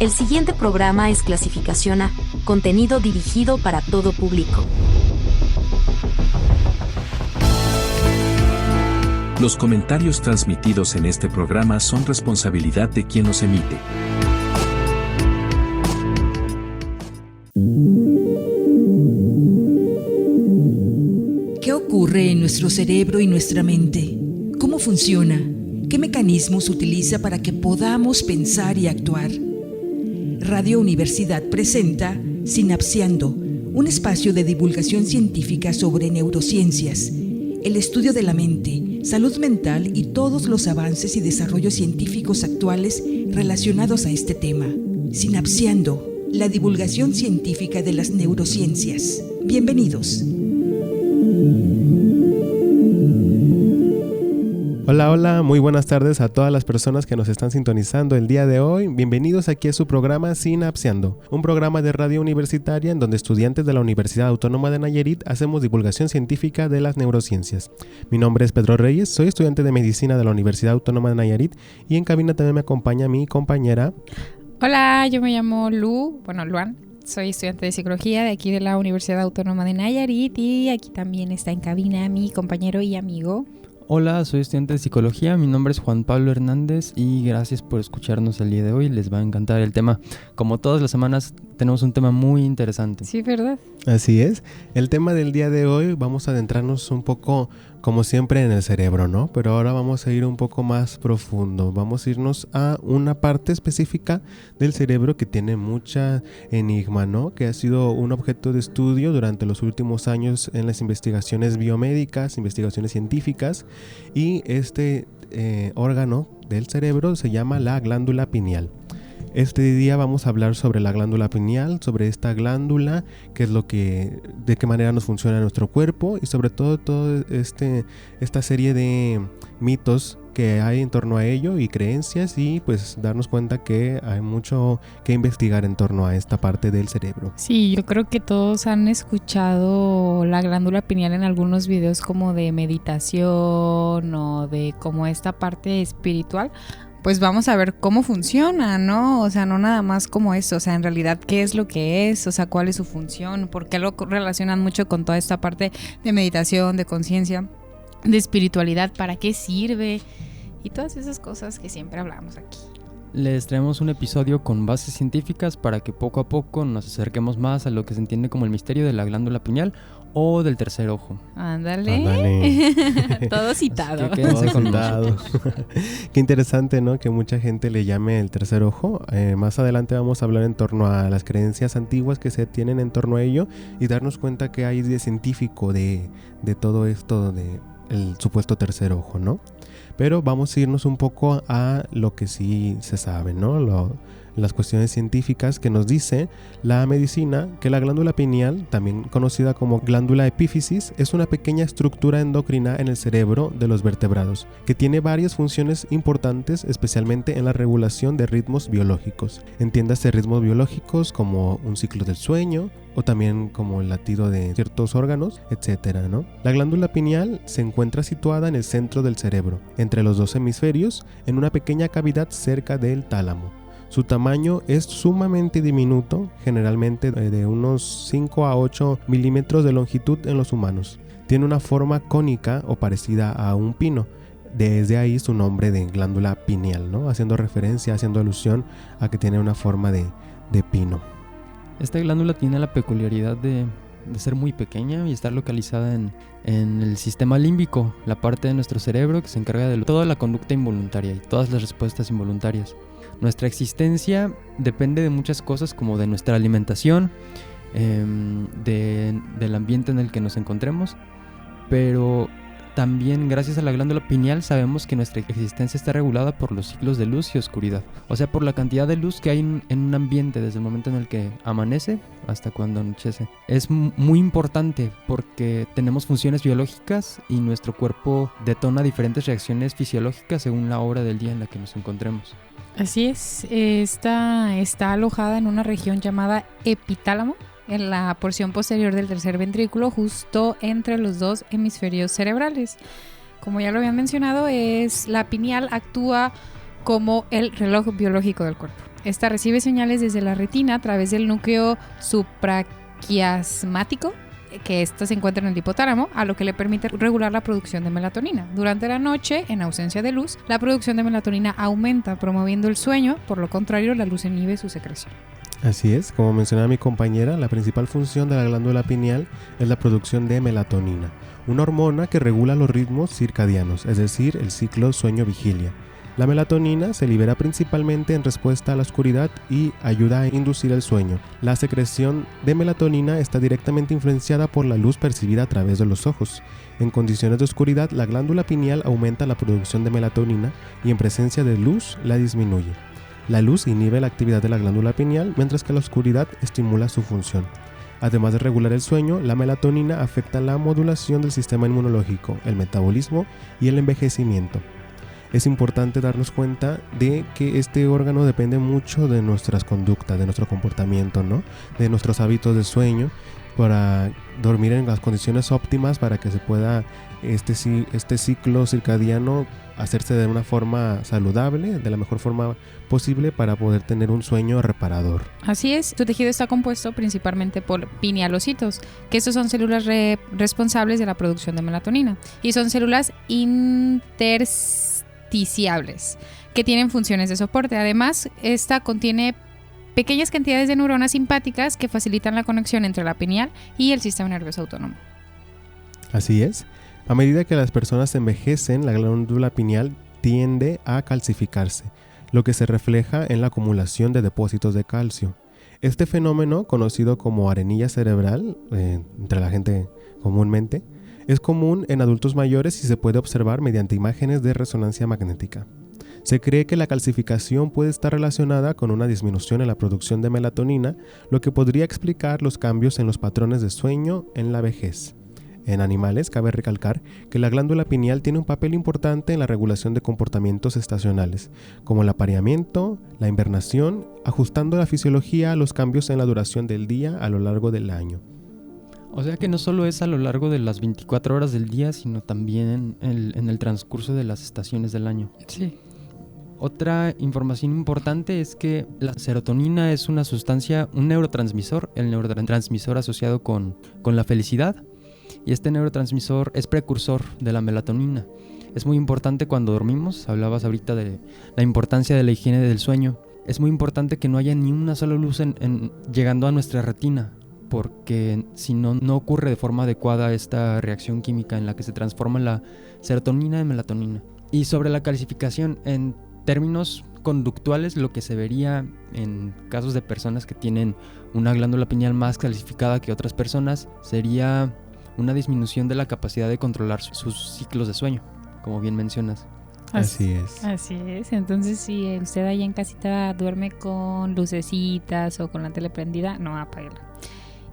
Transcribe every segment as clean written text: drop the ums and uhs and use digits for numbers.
El siguiente programa es clasificación A, contenido dirigido para todo público. Los comentarios transmitidos en este programa son responsabilidad de quien los emite. ¿Qué ocurre en nuestro cerebro y nuestra mente? ¿Cómo funciona? ¿Qué mecanismos utiliza para que podamos pensar y actuar? Radio Universidad presenta Sinapseando, un espacio de divulgación científica sobre neurociencias, el estudio de la mente, salud mental y todos los avances y desarrollos científicos actuales relacionados a este tema. Sinapseando, la divulgación científica de las neurociencias. Bienvenidos. Hola, muy buenas tardes a todas las personas que nos están sintonizando el día de hoy. Bienvenidos aquí a su programa Sinapseando, un programa de radio universitaria en donde estudiantes de la Universidad Autónoma de Nayarit hacemos divulgación científica de las neurociencias. Mi nombre es Pedro Reyes, soy estudiante de medicina de la Universidad Autónoma de Nayarit y en cabina también me acompaña mi compañera. Hola, yo me llamo Luan. Soy estudiante de psicología de aquí de la Universidad Autónoma de Nayarit y aquí también está en cabina mi compañero y amigo. Hola, soy estudiante de psicología, mi nombre es Juan Pablo Hernández y gracias por escucharnos el día de hoy, les va a encantar el tema. Como todas las semanas tenemos un tema muy interesante. Sí, ¿verdad? Así es, el tema del día de hoy vamos a adentrarnos un poco como siempre en el cerebro, ¿no? Pero ahora vamos a ir un poco más profundo, vamos a irnos a una parte específica del cerebro que tiene mucha enigma, ¿no? Que ha sido un objeto de estudio durante los últimos años en las investigaciones biomédicas, investigaciones científicas, y este órgano del cerebro se llama la glándula pineal. Este día vamos a hablar sobre la glándula pineal, sobre esta glándula, de qué manera nos funciona nuestro cuerpo y sobre todo esta serie de mitos que hay en torno a ello y creencias, y pues darnos cuenta que hay mucho que investigar en torno a esta parte del cerebro. Sí, yo creo que todos han escuchado la glándula pineal en algunos videos como de meditación o de como esta parte espiritual. Pues vamos a ver cómo funciona, ¿no? O sea, no nada más como eso, o sea, en realidad, ¿qué es lo que es? O sea, ¿cuál es su función? ¿Por qué lo relacionan mucho con toda esta parte de meditación, de conciencia, de espiritualidad? ¿Para qué sirve? Y todas esas cosas que siempre hablamos aquí. Les traemos un episodio con bases científicas para que poco a poco nos acerquemos más a lo que se entiende como el misterio de la glándula pineal o del tercer ojo. Ándale. Todo citado. Así que quédense con nosotros. Qué interesante, ¿no? Que mucha gente le llame el tercer ojo. Más adelante vamos a hablar en torno a las creencias antiguas que se tienen en torno a ello y darnos cuenta que hay de científico de todo esto de el supuesto tercer ojo, ¿no? Pero vamos a irnos un poco a lo que sí se sabe, ¿no? Las cuestiones científicas que nos dice la medicina, que la glándula pineal, también conocida como glándula epífisis, es una pequeña estructura endocrina en el cerebro de los vertebrados, que tiene varias funciones importantes, especialmente en la regulación de ritmos biológicos. Entiéndase ritmos biológicos como un ciclo del sueño, o también como el latido de ciertos órganos, etcétera, ¿no? La glándula pineal se encuentra situada en el centro del cerebro, entre los dos hemisferios, en una pequeña cavidad cerca del tálamo. Su tamaño es sumamente diminuto, generalmente de unos 5 a 8 milímetros de longitud en los humanos. Tiene una forma cónica o parecida a un pino. Desde ahí su nombre de glándula pineal, ¿no? Haciendo referencia, haciendo alusión a que tiene una forma de pino. Esta glándula tiene la peculiaridad de ser muy pequeña y estar localizada en el sistema límbico, la parte de nuestro cerebro que se encarga de toda la conducta involuntaria y todas las respuestas involuntarias. Nuestra existencia depende de muchas cosas, como de nuestra alimentación, del ambiente en el que nos encontremos, pero también gracias a la glándula pineal sabemos que nuestra existencia está regulada por los ciclos de luz y oscuridad, o sea, por la cantidad de luz que hay en un ambiente desde el momento en el que amanece hasta cuando anochece. Es muy importante porque tenemos funciones biológicas y nuestro cuerpo detona diferentes reacciones fisiológicas según la hora del día en la que nos encontremos. Así es, está alojada en una región llamada epitálamo, en la porción posterior del tercer ventrículo, justo entre los dos hemisferios cerebrales. Como ya lo habían mencionado, la pineal actúa como el reloj biológico del cuerpo. Esta recibe señales desde la retina a través del núcleo supraquiasmático, que esto se encuentra en el hipotálamo, a lo que le permite regular la producción de melatonina. Durante la noche, en ausencia de luz, la producción de melatonina aumenta, promoviendo el sueño. Por lo contrario, la luz inhibe su secreción. Así es, como mencionaba mi compañera, la principal función de la glándula pineal es la producción de melatonina, una hormona que regula los ritmos circadianos, es decir, el ciclo sueño-vigilia. La melatonina se libera principalmente en respuesta a la oscuridad y ayuda a inducir el sueño. La secreción de melatonina está directamente influenciada por la luz percibida a través de los ojos. En condiciones de oscuridad, la glándula pineal aumenta la producción de melatonina y en presencia de luz la disminuye. La luz inhibe la actividad de la glándula pineal, mientras que la oscuridad estimula su función. Además de regular el sueño, la melatonina afecta la modulación del sistema inmunológico, el metabolismo y el envejecimiento. Es importante darnos cuenta de que este órgano depende mucho de nuestras conductas, de nuestro comportamiento, ¿no? De nuestros hábitos de sueño, para dormir en las condiciones óptimas para que se pueda este ciclo circadiano hacerse de una forma saludable, de la mejor forma posible, para poder tener un sueño reparador. Así es, tu tejido está compuesto principalmente por pinealocitos, que estos son células responsables de la producción de melatonina, y son células intersticiables que tienen funciones de soporte. Además, esta contiene pequeñas cantidades de neuronas simpáticas que facilitan la conexión entre la pineal y el sistema nervioso autónomo. Así es. A medida que las personas envejecen, la glándula pineal tiende a calcificarse, lo que se refleja en la acumulación de depósitos de calcio. Este fenómeno, conocido como arenilla cerebral, entre la gente comúnmente, es común en adultos mayores y se puede observar mediante imágenes de resonancia magnética. Se cree que la calcificación puede estar relacionada con una disminución en la producción de melatonina, lo que podría explicar los cambios en los patrones de sueño en la vejez. En animales, cabe recalcar que la glándula pineal tiene un papel importante en la regulación de comportamientos estacionales, como el apareamiento, la invernación, ajustando la fisiología a los cambios en la duración del día a lo largo del año. O sea que no solo es a lo largo de las 24 horas del día, sino también en el transcurso de las estaciones del año. Sí. Otra información importante es que la serotonina es una sustancia, un neurotransmisor, el neurotransmisor asociado con la felicidad. Y este neurotransmisor es precursor de la melatonina. Es muy importante cuando dormimos. Hablabas ahorita de la importancia de la higiene del sueño. Es muy importante que no haya ni una sola luz llegando a nuestra retina, porque si no ocurre de forma adecuada esta reacción química en la que se transforma la serotonina en melatonina. Y sobre la calcificación, en términos conductuales, lo que se vería en casos de personas que tienen una glándula pineal más calcificada que otras personas sería una disminución de la capacidad de controlar sus ciclos de sueño, como bien mencionas. Así es. Así es. Entonces, si usted ahí en casita duerme con lucecitas o con la tele prendida, no, apáguela.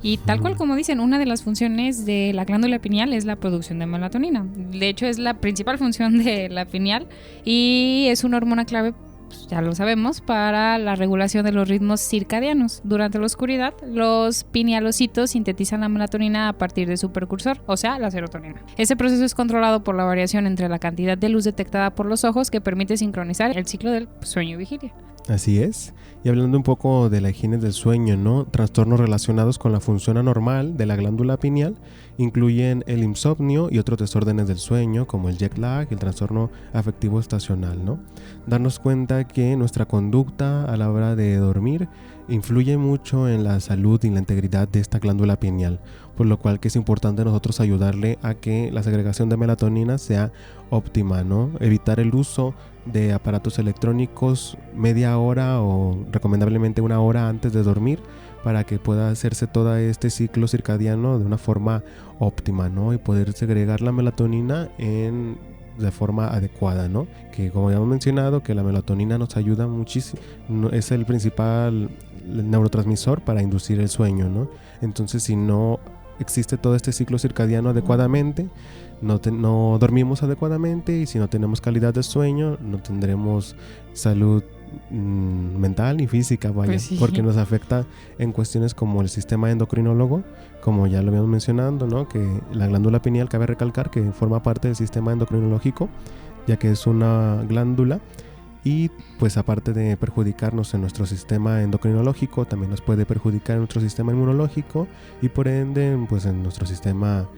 Y tal cual como dicen, una de las funciones de la glándula pineal es la producción de melatonina. De hecho, es la principal función de la pineal y es una hormona clave, pues ya lo sabemos, para la regulación de los ritmos circadianos. Durante la oscuridad, los pinealocitos sintetizan la melatonina a partir de su precursor, o sea, la serotonina. Ese proceso es controlado por la variación entre la cantidad de luz detectada por los ojos, que permite sincronizar el ciclo del sueño y vigilia. Así es. Y hablando un poco de la higiene del sueño, ¿no? Trastornos relacionados con la función anormal de la glándula pineal incluyen el insomnio y otros desórdenes del sueño, como el jet lag y el trastorno afectivo estacional, ¿no? Darnos cuenta que nuestra conducta a la hora de dormir influye mucho en la salud y la integridad de esta glándula pineal, por lo cual que es importante nosotros ayudarle a que la segregación de melatonina sea óptima, ¿no? Evitar el uso de aparatos electrónicos media hora o recomendablemente una hora antes de dormir, para que pueda hacerse todo este ciclo circadiano de una forma óptima, ¿no? Y poder segregar la melatonina de forma adecuada, ¿no? Que como ya hemos mencionado, que la melatonina nos ayuda muchísimo, es el principal neurotransmisor para inducir el sueño, ¿no? Entonces, si no existe todo este ciclo circadiano adecuadamente, no dormimos adecuadamente, y si no tenemos calidad de sueño, no tendremos salud mental y física, vaya, pues sí, porque nos afecta en cuestiones como el sistema endocrinólogo, como ya lo habíamos mencionado, ¿no? Que la glándula pineal, cabe recalcar que forma parte del sistema endocrinológico, ya que es una glándula y pues aparte de perjudicarnos en nuestro sistema endocrinológico, también nos puede perjudicar en nuestro sistema inmunológico y por ende pues en nuestro sistema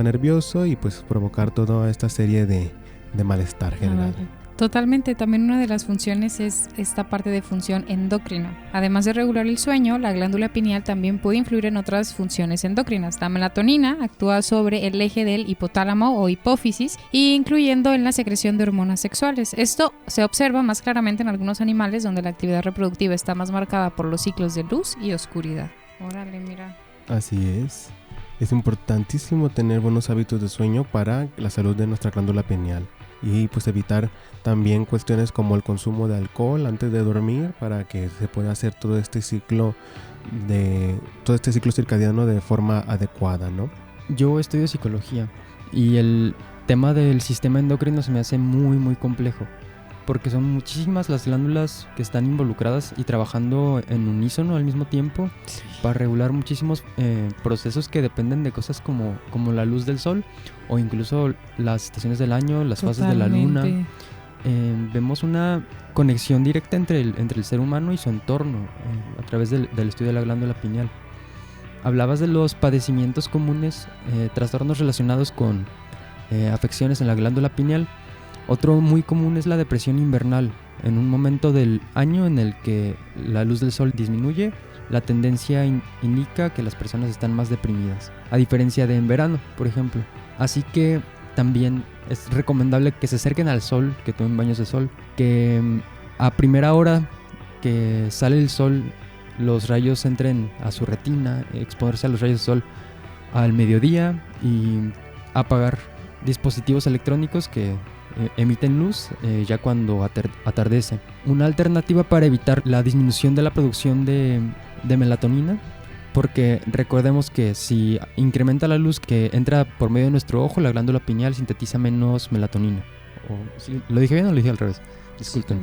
nervioso y pues provocar toda esta serie de malestar general. Totalmente, también una de las funciones es esta parte de función endocrina. Además de regular el sueño, la glándula pineal también puede influir en otras funciones endocrinas. La melatonina actúa sobre el eje del hipotálamo o hipófisis, incluyendo en la secreción de hormonas sexuales. Esto se observa más claramente en algunos animales donde la actividad reproductiva está más marcada por los ciclos de luz y oscuridad. Órale, mira. Así es. Es importantísimo tener buenos hábitos de sueño para la salud de nuestra glándula pineal. Y pues evitar también cuestiones como el consumo de alcohol antes de dormir para que se pueda hacer todo este ciclo circadiano de forma adecuada, ¿no? Yo estudio psicología y el tema del sistema endocrino se me hace muy muy complejo porque son muchísimas las glándulas que están involucradas y trabajando en unísono al mismo tiempo para regular muchísimos procesos que dependen de cosas como la luz del sol o incluso las estaciones del año, las fases de la luna. Vemos una conexión directa entre el ser humano y su entorno a través del estudio de la glándula pineal. Hablabas de los padecimientos comunes, trastornos relacionados con afecciones en la glándula pineal. Otro muy común es la depresión invernal. En un momento del año en el que la luz del sol disminuye, la tendencia indica que las personas están más deprimidas, a diferencia de en verano, por ejemplo. Así que también es recomendable que se acerquen al sol, que tomen baños de sol, que a primera hora que sale el sol, los rayos entren a su retina, exponerse a los rayos del sol al mediodía y apagar dispositivos electrónicos que emiten luz ya cuando atardece. Una alternativa para evitar la disminución de la producción de melatonina, porque recordemos que si incrementa la luz que entra por medio de nuestro ojo, la glándula pineal sintetiza menos melatonina. ¿Sí? ¿Lo dije bien o lo dije al revés? Disculpen.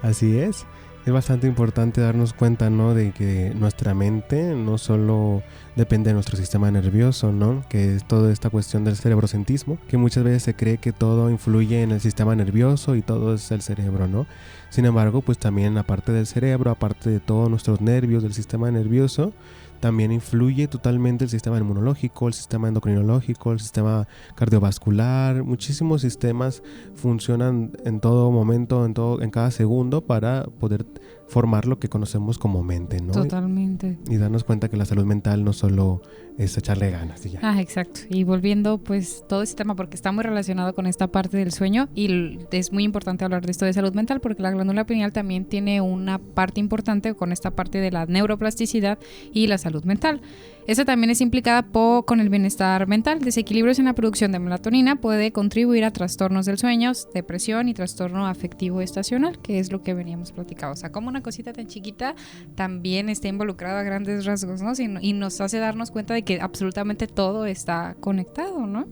Así es. Es bastante importante darnos cuenta, ¿no?, de que nuestra mente no solo depende de nuestro sistema nervioso, ¿no?, que es toda esta cuestión del cerebrocentrismo, que muchas veces se cree que todo influye en el sistema nervioso y todo es el cerebro, ¿no? Sin embargo, pues también aparte del cerebro, aparte de todos nuestros nervios del sistema nervioso, también influye totalmente el sistema inmunológico, el sistema endocrinológico, el sistema cardiovascular. Muchísimos sistemas funcionan en todo momento, en cada segundo para poder formar lo que conocemos como mente, ¿no? Totalmente. Y darnos cuenta que la salud mental no solo es echarle ganas y ya. Exacto. Y volviendo pues todo este tema, porque está muy relacionado con esta parte del sueño y es muy importante hablar de esto de salud mental porque la glándula pineal también tiene una parte importante con esta parte de la neuroplasticidad y la salud mental. Esta también es implicada con el bienestar mental. Desequilibrios en la producción de melatonina puede contribuir a trastornos del sueño, depresión y trastorno afectivo estacional, que es lo que veníamos platicando. O sea, como una cosita tan chiquita también está involucrada a grandes rasgos, ¿no? Y nos hace darnos cuenta de que absolutamente todo está conectado, ¿no?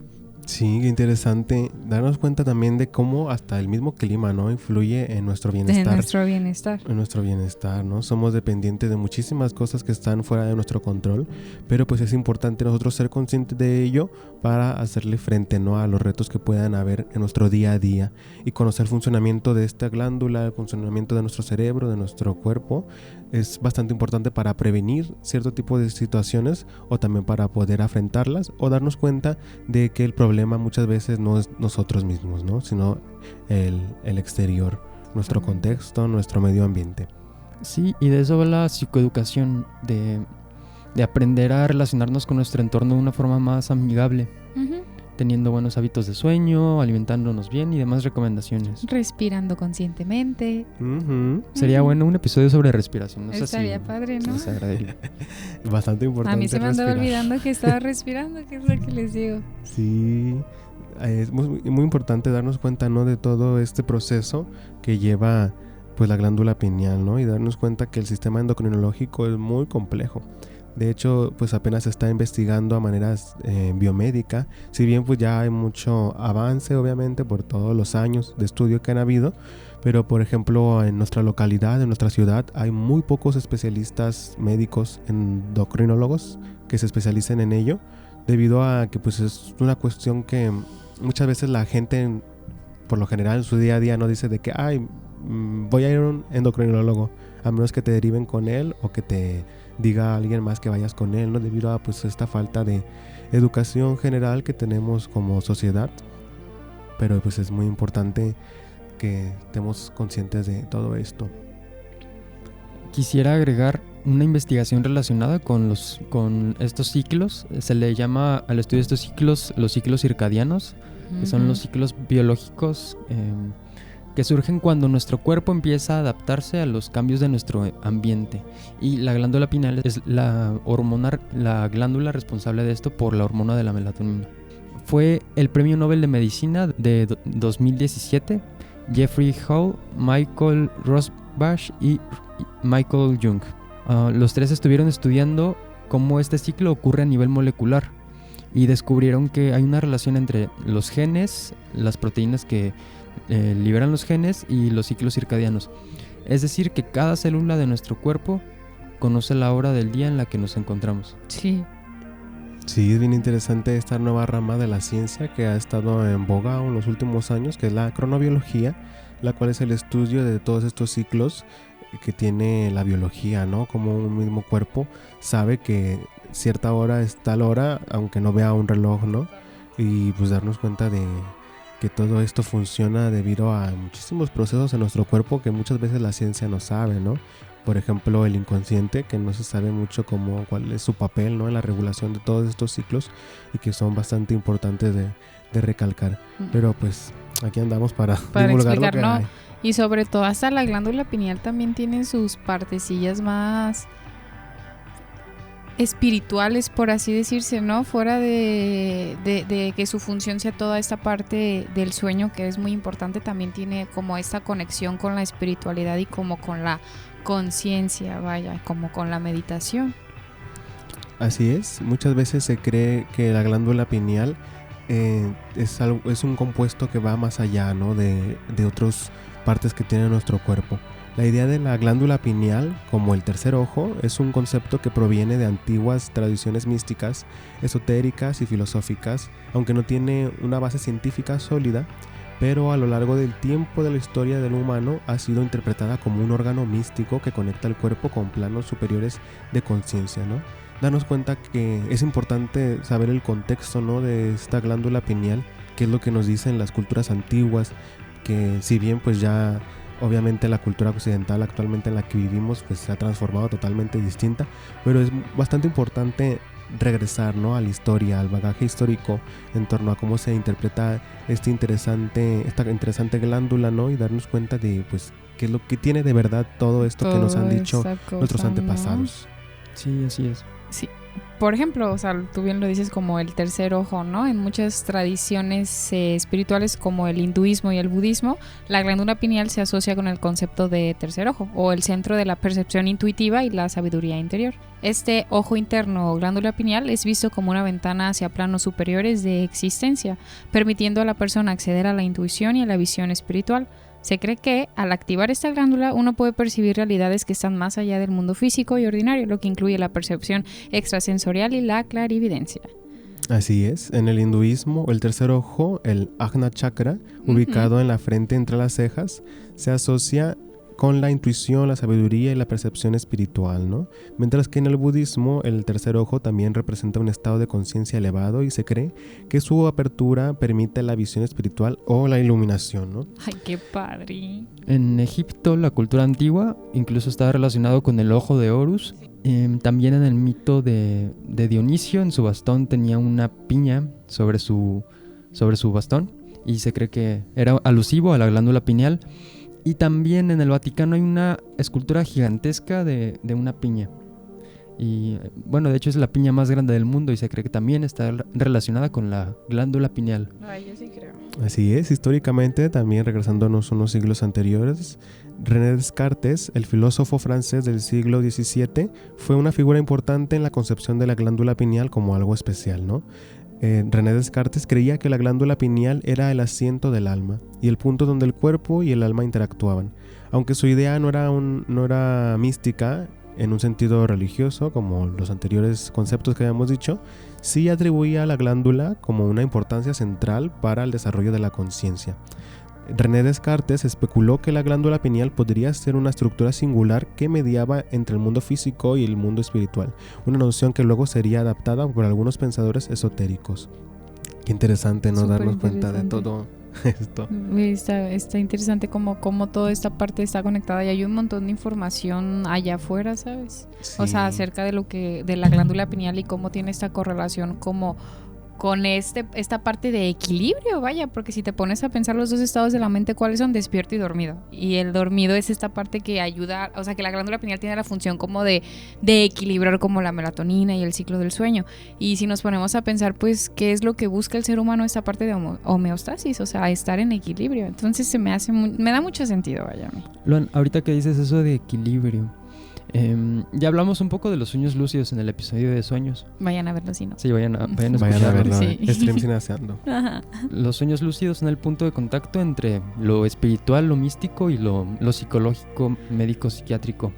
Sí, qué interesante. Darnos cuenta también de cómo hasta el mismo clima, ¿no?, influye en nuestro bienestar. En nuestro bienestar. En nuestro bienestar, ¿no? Somos dependientes de muchísimas cosas que están fuera de nuestro control, pero pues es importante nosotros ser conscientes de ello para hacerle frente, ¿no?, a los retos que puedan haber en nuestro día a día y conocer el funcionamiento de esta glándula, el funcionamiento de nuestro cerebro, de nuestro cuerpo. Es bastante importante para prevenir cierto tipo de situaciones o también para poder afrontarlas o darnos cuenta de que el problema muchas veces no es nosotros mismos, ¿no?, sino el exterior, nuestro contexto, nuestro medio ambiente. Sí, y de eso va la psicoeducación, de aprender a relacionarnos con nuestro entorno de una forma más amigable. Uh-huh. Teniendo buenos hábitos de sueño, alimentándonos bien y demás recomendaciones. Respirando conscientemente. Uh-huh. Sería bueno un episodio sobre respiración. No Estaría padre, ¿no? Bastante importante. A mí se me andaba olvidando que estaba respirando, que es lo que les digo. Sí, es muy importante darnos cuenta, ¿no?, de todo este proceso que lleva pues la glándula pineal, ¿no?, y darnos cuenta que el sistema endocrinológico es muy complejo. De hecho, pues apenas se está investigando a maneras biomédica, si bien pues ya hay mucho avance obviamente por todos los años de estudio que han habido, pero por ejemplo en nuestra localidad, en nuestra ciudad, hay muy pocos especialistas médicos, endocrinólogos que se especialicen en ello, debido a que pues es una cuestión que muchas veces la gente por lo general en su día a día no dice de que voy a ir a un endocrinólogo, a menos que te deriven con él o que te diga alguien más que vayas con él, ¿no? Debido a pues esta falta de educación general que tenemos como sociedad. Pero pues es muy importante que estemos conscientes de todo esto. Quisiera agregar una investigación relacionada con estos ciclos. Se le llama al estudio de estos ciclos los ciclos circadianos, que son los ciclos biológicos que surgen cuando nuestro cuerpo empieza a adaptarse a los cambios de nuestro ambiente. Y la glándula pineal es la glándula responsable de esto por la hormona de la melatonina. Fue el Premio Nobel de Medicina de 2017, Jeffrey Hall, Michael Rosbash y Michael Jung. Los tres estuvieron estudiando cómo este ciclo ocurre a nivel molecular y descubrieron que hay una relación entre los genes, las proteínas que liberan los genes y los ciclos circadianos. Es decir, que cada célula de nuestro cuerpo conoce la hora del día en la que nos encontramos. Sí. Sí, es bien interesante esta nueva rama de la ciencia que ha estado en boga en los últimos años, que es la cronobiología, la cual es el estudio de todos estos ciclos que tiene la biología, ¿no? Como un mismo cuerpo sabe que cierta hora es tal hora, aunque no vea un reloj, ¿no? Y pues darnos cuenta de que todo esto funciona debido a muchísimos procesos en nuestro cuerpo que muchas veces la ciencia no sabe, ¿no? Por ejemplo, el inconsciente, que no se sabe mucho cuál es su papel, ¿no? En la regulación de todos estos ciclos y que son bastante importantes de recalcar. Pero pues aquí andamos para divulgar explicar, lo que ¿no? hay. Y sobre todo hasta la glándula pineal también tiene sus partecillas más espirituales, por así decirse, ¿no? Fuera de que su función sea toda esta parte del sueño, que es muy importante, también tiene como esta conexión con la espiritualidad y como con la conciencia, vaya, como con la meditación. Así es, muchas veces se cree que la glándula pineal es un compuesto que va más allá, ¿no? de otras partes que tiene nuestro cuerpo. La idea de la glándula pineal como el tercer ojo es un concepto que proviene de antiguas tradiciones místicas, esotéricas y filosóficas, aunque no tiene una base científica sólida, pero a lo largo del tiempo de la historia del humano ha sido interpretada como un órgano místico que conecta el cuerpo con planos superiores de conciencia, ¿no? Darnos cuenta que es importante saber el contexto, ¿no? De esta glándula pineal, qué es lo que nos dicen las culturas antiguas, que si bien pues ya obviamente la cultura occidental actualmente en la que vivimos pues se ha transformado totalmente distinta, pero es bastante importante regresar, ¿no? A la historia, al bagaje histórico en torno a cómo se interpreta esta interesante glándula, ¿no? Y darnos cuenta de pues qué es lo que tiene de verdad todo esto que nos han dicho nuestros antepasados. Sí, así es. Sí. Por ejemplo, o sea, tú bien lo dices como el tercer ojo, ¿no? En muchas tradiciones espirituales como el hinduismo y el budismo, la glándula pineal se asocia con el concepto de tercer ojo o el centro de la percepción intuitiva y la sabiduría interior. Este ojo interno o glándula pineal es visto como una ventana hacia planos superiores de existencia, permitiendo a la persona acceder a la intuición y a la visión espiritual. Se cree que, al activar esta glándula, uno puede percibir realidades que están más allá del mundo físico y ordinario, lo que incluye la percepción extrasensorial y la clarividencia. Así es, en el hinduismo, el tercer ojo, el Ajna Chakra, ubicado en la frente entre las cejas, se asocia con la intuición, la sabiduría y la percepción espiritual, ¿no? Mientras que en el budismo el tercer ojo también representa un estado de conciencia elevado y se cree que su apertura permite la visión espiritual o la iluminación, ¿no? ¡Ay, qué padre! En Egipto, la cultura antigua incluso estaba relacionado con el ojo de Horus. También en el mito de Dionisio, en su bastón tenía una piña sobre su bastón y se cree que era alusivo a la glándula pineal. Y también en el Vaticano hay una escultura gigantesca de una piña. Y bueno, de hecho es la piña más grande del mundo y se cree que también está relacionada con la glándula pineal. Ay, yo sí creo. Así es, históricamente, también regresándonos unos siglos anteriores, René Descartes, el filósofo francés del siglo XVII, fue una figura importante en la concepción de la glándula pineal como algo especial, ¿no? René Descartes creía que la glándula pineal era el asiento del alma y el punto donde el cuerpo y el alma interactuaban. Aunque su idea no era mística en un sentido religioso, como los anteriores conceptos que habíamos dicho, sí atribuía a la glándula como una importancia central para el desarrollo de la conciencia. René Descartes especuló que la glándula pineal podría ser una estructura singular que mediaba entre el mundo físico y el mundo espiritual, una noción que luego sería adaptada por algunos pensadores esotéricos. Qué interesante, ¿no? Súper Darnos cuenta de interesante. todo esto. Está interesante como toda esta parte está conectada y hay un montón de información allá afuera, ¿sabes? O sea, Sí. acerca de la glándula pineal y cómo tiene esta correlación como con esta parte de equilibrio, vaya, porque si te pones a pensar los dos estados de la mente, ¿cuáles son? Despierto y dormido. Y el dormido es esta parte que ayuda, o sea, que la glándula pineal tiene la función como de equilibrar como la melatonina y el ciclo del sueño. Y si nos ponemos a pensar, pues, ¿qué es lo que busca el ser humano? Esta parte de homeostasis, o sea, estar en equilibrio. Entonces me da mucho sentido, vaya. Luan, ahorita que dices eso de equilibrio, ya hablamos un poco de los sueños lúcidos en el episodio de sueños. Vayan a verlo si no. Sí, vayan a Vayan a escucharlo. verlo, Sí. Stream Cineaseando. Ajá. Los sueños lúcidos son el punto de contacto entre lo espiritual, lo místico y lo psicológico, médico, psiquiátrico,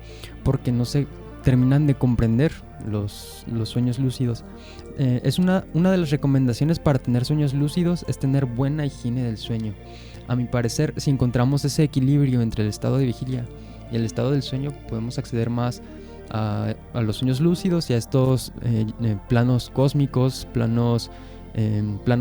porque no se terminan de comprender los sueños lúcidos. Es una de las recomendaciones para tener sueños lúcidos es tener buena higiene del sueño. A mi parecer, si encontramos ese equilibrio entre el estado de vigilia y el estado del sueño, podemos acceder más a los sueños lúcidos y a estos planos cósmicos, planos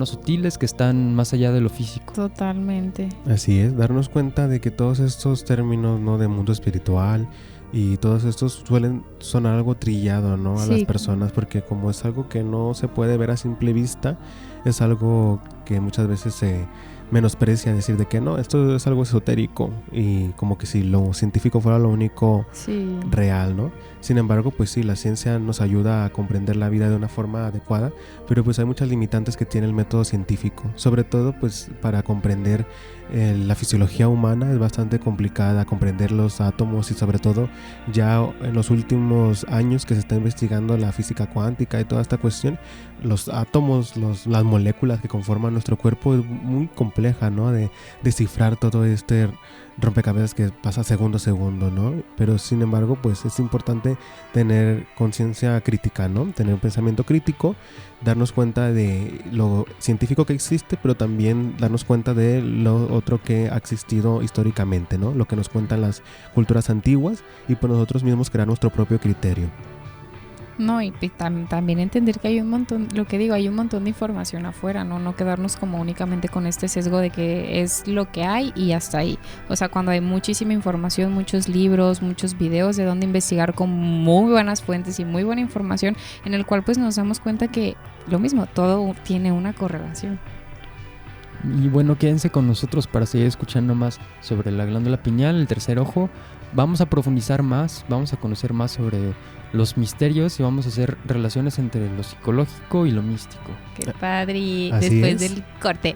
sutiles que están más allá de lo físico. Totalmente. Así es, darnos cuenta de que todos estos términos, ¿no?, de mundo espiritual y todos estos suelen sonar algo trillado, ¿no?, a Sí. las personas, porque como es algo que no se puede ver a simple vista, es algo que muchas veces se menosprecia, decir de que no, esto es algo esotérico y como que si lo científico fuera lo único Sí. real, ¿no? Sin embargo, pues sí, la ciencia nos ayuda a comprender la vida de una forma adecuada, pero pues hay muchas limitantes que tiene el método científico, sobre todo pues para comprender la fisiología humana es bastante complicada, comprender los átomos y sobre todo ya en los últimos años que se está investigando la física cuántica y toda esta cuestión, los átomos, las moléculas que conforman nuestro cuerpo es muy compleja, ¿no? De descifrar todo este rompecabezas que pasa segundo a segundo, ¿no? Pero sin embargo, pues es importante tener conciencia crítica, ¿no? Tener un pensamiento crítico, darnos cuenta de lo científico que existe, pero también darnos cuenta de lo otro que ha existido históricamente, ¿no? Lo que nos cuentan las culturas antiguas y por nosotros mismos crear nuestro propio criterio. No, y también entender que hay un montón, lo que digo, hay un montón de información afuera, ¿no? No quedarnos como únicamente con este sesgo de que es lo que hay y hasta ahí. O sea, cuando hay muchísima información, muchos libros, muchos videos de dónde investigar con muy buenas fuentes y muy buena información, en el cual pues nos damos cuenta que lo mismo, todo tiene una correlación. Y bueno, quédense con nosotros para seguir escuchando más sobre la glándula pineal, el tercer ojo. Vamos a profundizar más, vamos a conocer más sobre los misterios y vamos a hacer relaciones entre lo psicológico y lo místico. Qué padre, Así después es. del corte.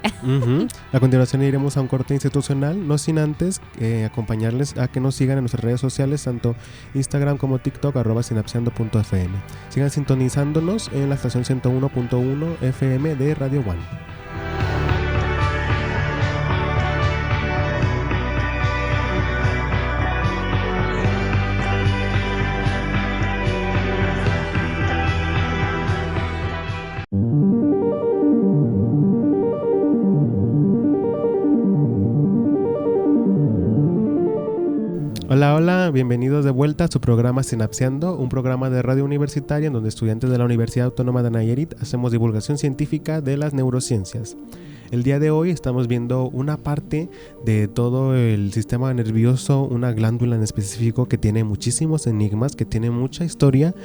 A continuación iremos a un corte institucional, no sin antes acompañarles a que nos sigan en nuestras redes sociales, tanto Instagram como TikTok, @sinapseando.fm. Sigan sintonizándonos en la estación 101.1 FM de Radio One. Hola, hola, bienvenidos de vuelta a su programa Sinapseando, un programa de radio universitaria en donde estudiantes de la Universidad Autónoma de Nayarit hacemos divulgación científica de las neurociencias. El día de hoy estamos viendo una parte de todo el sistema nervioso, una glándula en específico que tiene muchísimos enigmas, que tiene mucha historia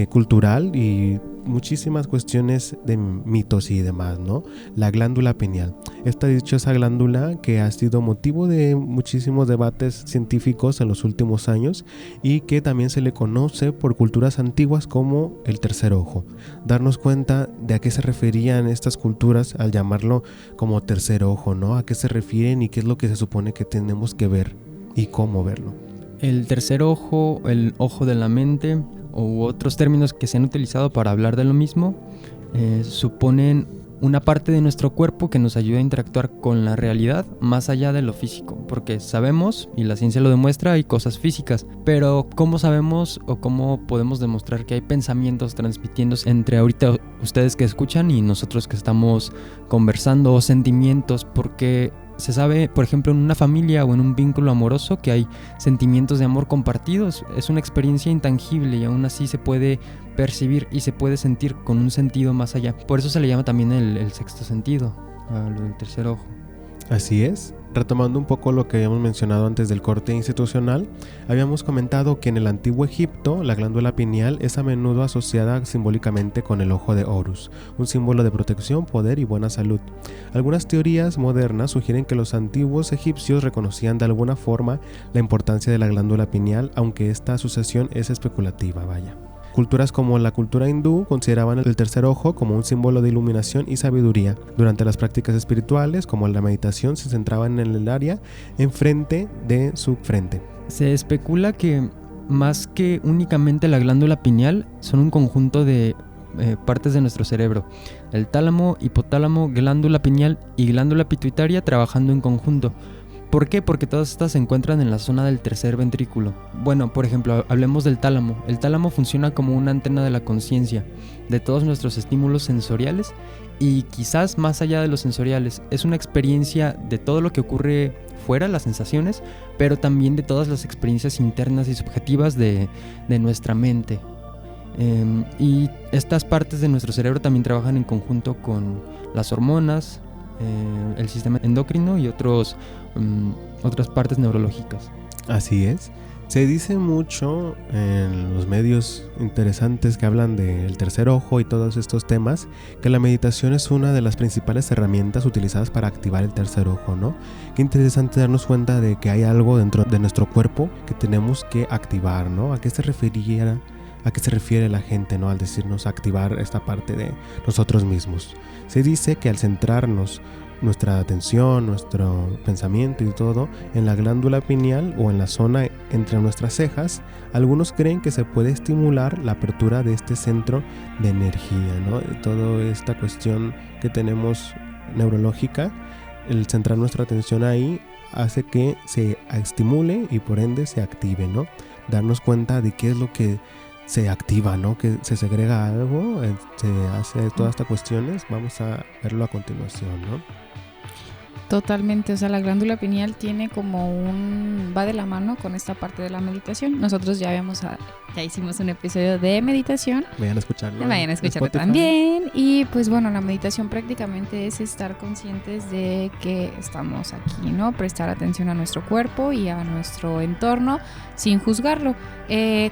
cultural y muchísimas cuestiones de mitos y demás, ¿no? La glándula pineal. Esta dichosa glándula que ha sido motivo de muchísimos debates científicos en los últimos años y que también se le conoce por culturas antiguas como el tercer ojo. Darnos cuenta de a qué se referían estas culturas al llamarlo como tercer ojo, ¿no? A qué se refieren y qué es lo que se supone que tenemos que ver y cómo verlo. El tercer ojo, el ojo de la mente u otros términos que se han utilizado para hablar de lo mismo suponen una parte de nuestro cuerpo que nos ayuda a interactuar con la realidad más allá de lo físico, porque sabemos, y la ciencia lo demuestra, hay cosas físicas, pero ¿cómo sabemos o cómo podemos demostrar que hay pensamientos transmitiéndose entre ahorita ustedes que escuchan y nosotros que estamos conversando, o sentimientos? Porque Se sabe, por ejemplo, en una familia o en un vínculo amoroso que hay sentimientos de amor compartidos. Es una experiencia intangible y aún así se puede percibir y se puede sentir con un sentido más allá. Por eso se le llama también el sexto sentido, a lo del tercer ojo. Así es. Retomando un poco lo que habíamos mencionado antes del corte institucional, habíamos comentado que en el antiguo Egipto la glándula pineal es a menudo asociada simbólicamente con el ojo de Horus, un símbolo de protección, poder y buena salud. Algunas teorías modernas sugieren que los antiguos egipcios reconocían de alguna forma la importancia de la glándula pineal, aunque esta asociación es especulativa, vaya. Culturas como la cultura hindú consideraban el tercer ojo como un símbolo de iluminación y sabiduría. Durante las prácticas espirituales, como la meditación, se centraban en el área enfrente de su frente. Se especula que más que únicamente la glándula pineal, son un conjunto de partes de nuestro cerebro. El tálamo, hipotálamo, glándula pineal y glándula pituitaria trabajando en conjunto. ¿Por qué? Porque todas estas se encuentran en la zona del tercer ventrículo. Bueno, por ejemplo, hablemos del tálamo. El tálamo funciona como una antena de la conciencia, de todos nuestros estímulos sensoriales y quizás más allá de los sensoriales. Es una experiencia de todo lo que ocurre fuera, las sensaciones, pero también de todas las experiencias internas y subjetivas de nuestra mente. Y estas partes de nuestro cerebro también trabajan en conjunto con las hormonas, el sistema endocrino y otras partes neurológicas. Así es. Se dice mucho en los medios interesantes que hablan del tercer ojo y todos estos temas, que la meditación es una de las principales herramientas utilizadas para activar el tercer ojo, ¿no? Qué interesante darnos cuenta de que hay algo dentro de nuestro cuerpo que tenemos que activar, ¿no? ¿A qué se refiere la gente, ¿no? Al decirnos activar esta parte de nosotros mismos? Se dice que al centrarnos nuestra atención, nuestro pensamiento y todo en la glándula pineal o en la zona entre nuestras cejas, algunos creen que se puede estimular la apertura de este centro de energía, ¿no? Toda esta cuestión que tenemos neurológica, el centrar nuestra atención ahí hace que se estimule y por ende se active, ¿no? Darnos cuenta de qué es lo que se activa, ¿no? Que se segrega algo, se hace todas estas cuestiones. Vamos a verlo a continuación, ¿no? Totalmente, o sea, la glándula pineal tiene como va de la mano con esta parte de la meditación. Nosotros ya hicimos un episodio de meditación. Vayan a escucharlo. Vayan a escucharlo también. Y pues bueno, la meditación prácticamente es estar conscientes de que estamos aquí, ¿no? Prestar atención a nuestro cuerpo y a nuestro entorno sin juzgarlo.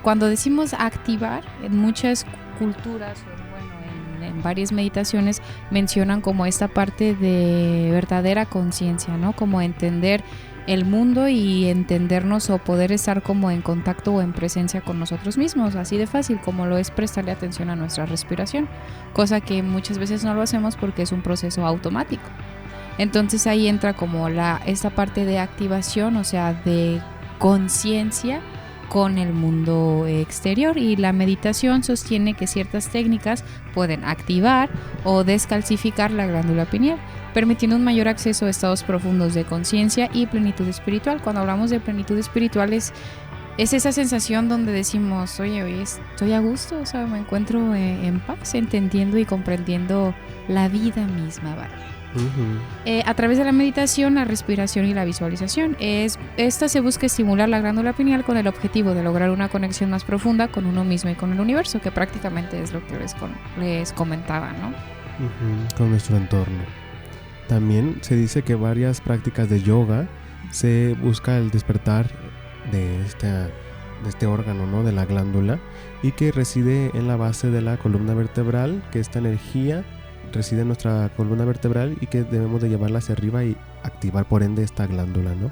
Cuando decimos activar, en muchas culturas, en varias meditaciones mencionan como esta parte de verdadera conciencia, ¿no? Como entender el mundo y entendernos o poder estar como en contacto o en presencia con nosotros mismos, así de fácil como lo es prestarle atención a nuestra respiración, cosa que muchas veces no lo hacemos porque es un proceso automático. Entonces ahí entra como esta parte de activación, o sea, de conciencia con el mundo exterior, y la meditación sostiene que ciertas técnicas pueden activar o descalcificar la glándula pineal, permitiendo un mayor acceso a estados profundos de conciencia y plenitud espiritual. Cuando hablamos de plenitud espiritual es esa sensación donde decimos, oye, estoy a gusto, o sea, me encuentro en paz, entendiendo y comprendiendo la vida misma, ¿vale? A través de la meditación, la respiración y la visualización. Esta se busca estimular la glándula pineal con el objetivo de lograr una conexión más profunda con uno mismo y con el universo, que prácticamente es lo que les comentaba, ¿no? Con nuestro entorno. También se dice que varias prácticas de yoga se busca el despertar de este órgano, ¿no? De la glándula, y que reside en la base de la columna vertebral, que esta energía reside en nuestra columna vertebral y que debemos de llevarla hacia arriba y activar por ende esta glándula, ¿no?